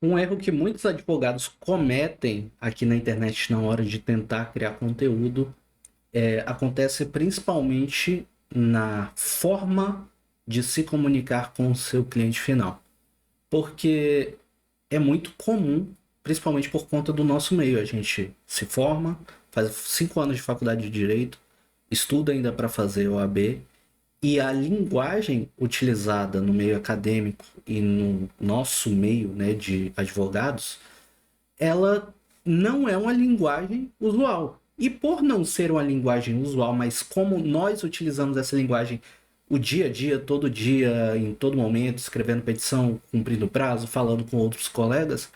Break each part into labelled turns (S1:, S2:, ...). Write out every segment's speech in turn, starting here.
S1: Um erro que muitos advogados cometem aqui na internet na hora de tentar criar conteúdo acontece principalmente na forma de se comunicar com o seu cliente final. Porque é muito comum, principalmente por conta do nosso meio. A gente se forma, faz 5 anos de faculdade de Direito, estuda ainda para fazer OAB, e a linguagem utilizada no meio acadêmico e no nosso meio, né, de advogados, ela não é uma linguagem usual. E por não ser uma linguagem usual, mas como nós utilizamos essa linguagem o dia a dia, todo dia, em todo momento, escrevendo petição, cumprindo prazo, falando com outros colegas,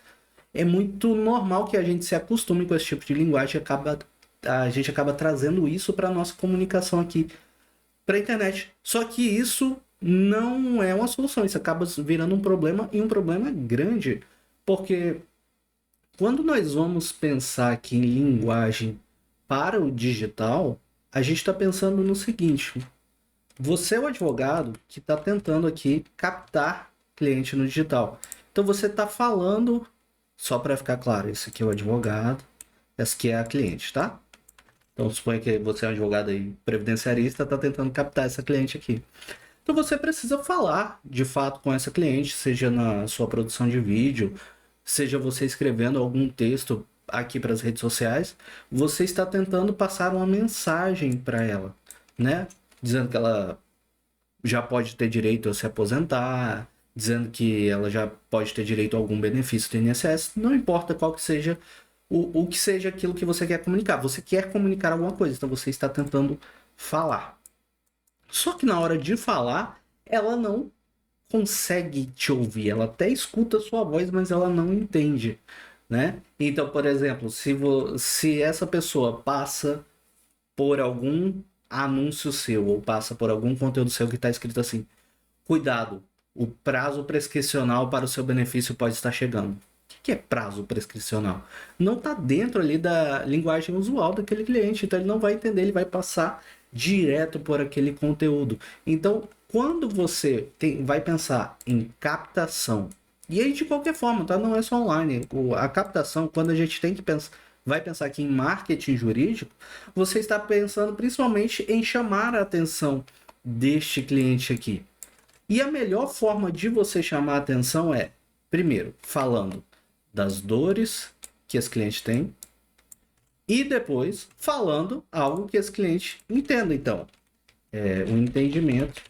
S1: é muito normal que a gente se acostume com esse tipo de linguagem e a gente acaba trazendo isso para a nossa comunicação aqui para a internet. Só que isso não é uma solução, isso acaba virando um problema e um problema grande, porque quando nós vamos pensar aqui em linguagem para o digital, a gente está pensando no seguinte: você é o advogado que está tentando aqui captar cliente no digital. Então você está falando, só para ficar claro, esse aqui é o advogado, essa aqui é a cliente, tá? Então suponha que você é um advogado aí previdenciarista, está tentando captar essa cliente aqui. Então você precisa falar de fato com essa cliente, seja na sua produção de vídeo, seja você escrevendo algum texto aqui para as redes sociais, você está tentando passar uma mensagem para ela, né? Dizendo que ela já pode ter direito a se aposentar, dizendo que ela já pode ter direito a algum benefício do INSS, não importa qual que seja o que seja aquilo que você quer comunicar. Você quer comunicar alguma coisa, então você está tentando falar. Só que na hora de falar, ela não consegue te ouvir. Ela até escuta a sua voz, mas ela não entende, né? Então, por exemplo, se essa pessoa passa por algum anúncio seu ou passa por algum conteúdo seu que está escrito assim: cuidado, o prazo prescricional para o seu benefício pode estar chegando. O que é prazo prescricional? Não está dentro ali da linguagem usual daquele cliente, então ele não vai entender, ele vai passar direto por aquele conteúdo. Então, quando você vai pensar em captação, e aí de qualquer forma, tá? Não é só online. A captação, quando a gente tem que pensar, vai pensar aqui em marketing jurídico, você está pensando principalmente em chamar a atenção deste cliente aqui. E a melhor forma de você chamar a atenção é, primeiro, falando das dores que esse cliente tem e depois falando algo que esse cliente entenda. Então, o entendimento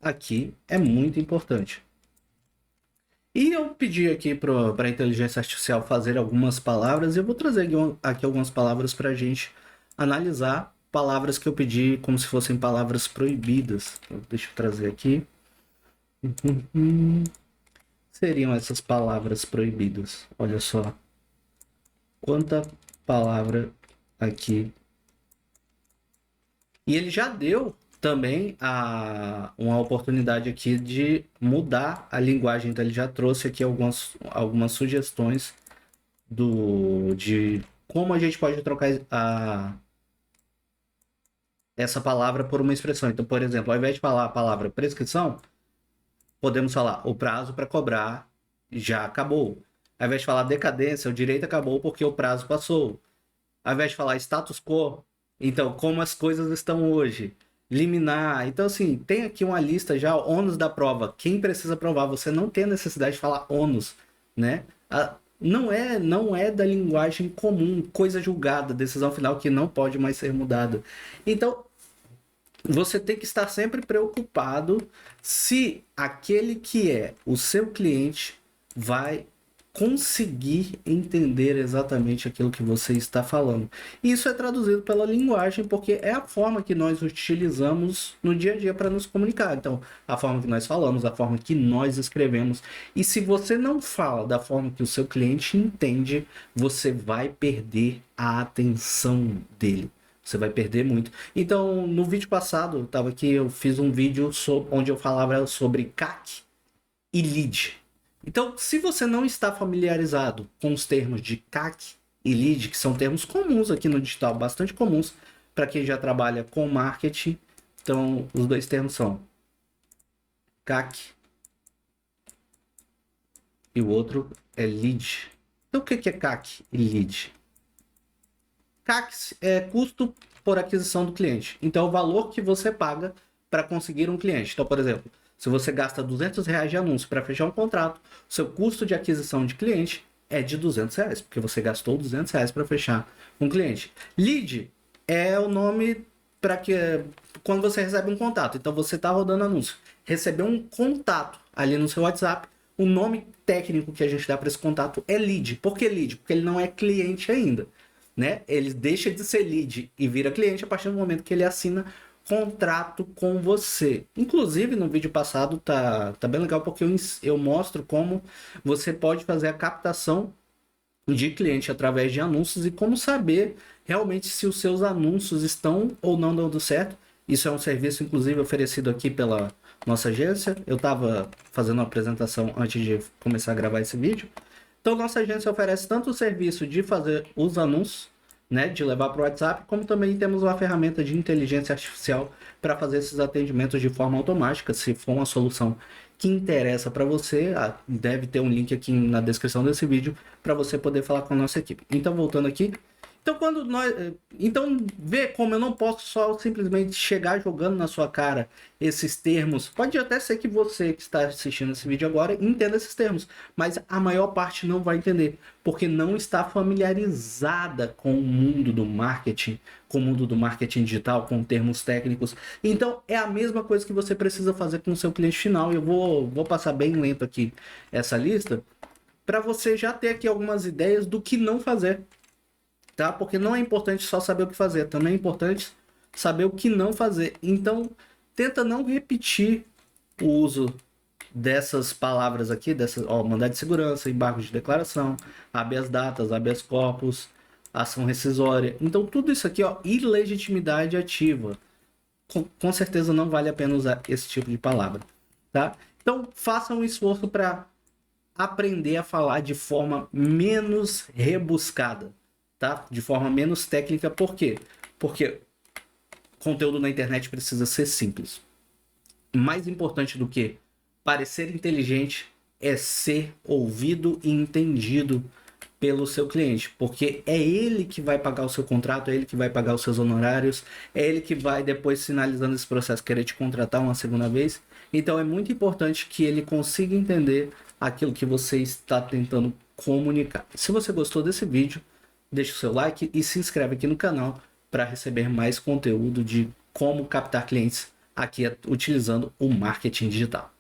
S1: aqui é muito importante. E eu pedi aqui para a inteligência artificial fazer algumas palavras e eu vou trazer aqui algumas palavras para a gente analisar. Palavras que eu pedi como se fossem palavras proibidas. Então, deixa eu trazer aqui. Seriam essas palavras proibidas? Olha só. Quanta palavra aqui. E ele já deu também uma oportunidade aqui de mudar a linguagem. Então ele já trouxe aqui algumas sugestões de como a gente pode trocar essa palavra por uma expressão. Então, por exemplo, ao invés de falar a palavra prescrição, podemos falar o prazo para cobrar já acabou. Ao invés de falar decadência, o direito acabou porque o prazo passou. Ao invés de falar status quo, então como as coisas estão hoje. Liminar. Então, assim, tem aqui uma lista já, ônus da prova. Quem precisa provar? Você não tem a necessidade de falar ônus, né? Não é da linguagem comum, coisa julgada, decisão final que não pode mais ser mudada. Então, você tem que estar sempre preocupado se aquele que é o seu cliente vai conseguir entender exatamente aquilo que você está falando. Isso é traduzido pela linguagem, porque é a forma que nós utilizamos no dia a dia para nos comunicar. Então, a forma que nós falamos, a forma que nós escrevemos. E se você não fala da forma que o seu cliente entende, você vai perder a atenção dele. Você vai perder muito. Então, no vídeo passado, tava aqui, eu fiz um vídeo onde eu falava sobre CAC e lead. Então, se você não está familiarizado com os termos de CAC e lead, que são termos comuns aqui no digital, bastante comuns para quem já trabalha com marketing, então os dois termos são CAC e o outro é lead. Então, o que é CAC e lead? CAC é custo por aquisição do cliente. Então, é o valor que você paga para conseguir um cliente. Então, por exemplo, se você gasta R$ 200 de anúncio para fechar um contrato, seu custo de aquisição de cliente é de R$ 200, porque você gastou R$ 200 para fechar um cliente. Lead é o nome para que quando você recebe um contato. Então, você está rodando anúncio, recebeu um contato ali no seu WhatsApp. O nome técnico que a gente dá para esse contato é lead. Por que lead? Porque ele não é cliente ainda, né? Ele deixa de ser lead e vira cliente a partir do momento que ele assina contrato com você. Inclusive, no vídeo passado tá bem legal, porque eu mostro como você pode fazer a captação de cliente através de anúncios e como saber realmente se os seus anúncios estão ou não dando certo. Isso é um serviço, inclusive, oferecido aqui pela nossa agência. Eu estava fazendo uma apresentação antes de começar a gravar esse vídeo. Então, nossa agência oferece tanto o serviço de fazer os anúncios, né, de levar para o WhatsApp, como também temos uma ferramenta de inteligência artificial para fazer esses atendimentos de forma automática. Se for uma solução que interessa para você, deve ter um link aqui na descrição desse vídeo para você poder falar com a nossa equipe. Então, voltando aqui. Então, vê como eu não posso só simplesmente chegar jogando na sua cara esses termos. Pode até ser que você que está assistindo esse vídeo agora entenda esses termos, mas a maior parte não vai entender, porque não está familiarizada com o mundo do marketing, com o mundo do marketing digital, com termos técnicos. Então, é a mesma coisa que você precisa fazer com o seu cliente final. Eu vou passar bem lento aqui essa lista, para você já ter aqui algumas ideias do que não fazer. Tá? Porque não é importante só saber o que fazer, também é importante saber o que não fazer. Então, tenta não repetir o uso dessas palavras aqui, mandado de segurança, embargo de declaração, habeas datas, habeas corpus, ação rescisória. Então, tudo isso aqui, ilegitimidade ativa. Com certeza não vale a pena usar esse tipo de palavra, tá? Então, faça um esforço para aprender a falar de forma menos rebuscada. Tá? De forma menos técnica. Por quê? Porque conteúdo na internet precisa ser simples. Mais importante do que parecer inteligente é ser ouvido e entendido pelo seu cliente, porque é ele que vai pagar o seu contrato, é ele que vai pagar os seus honorários, é ele que vai depois, finalizando esse processo, querer te contratar uma segunda vez. Então é muito importante que ele consiga entender aquilo que você está tentando comunicar. Se você gostou desse vídeo, deixa o seu like e se inscreve aqui no canal para receber mais conteúdo de como captar clientes aqui utilizando o marketing digital.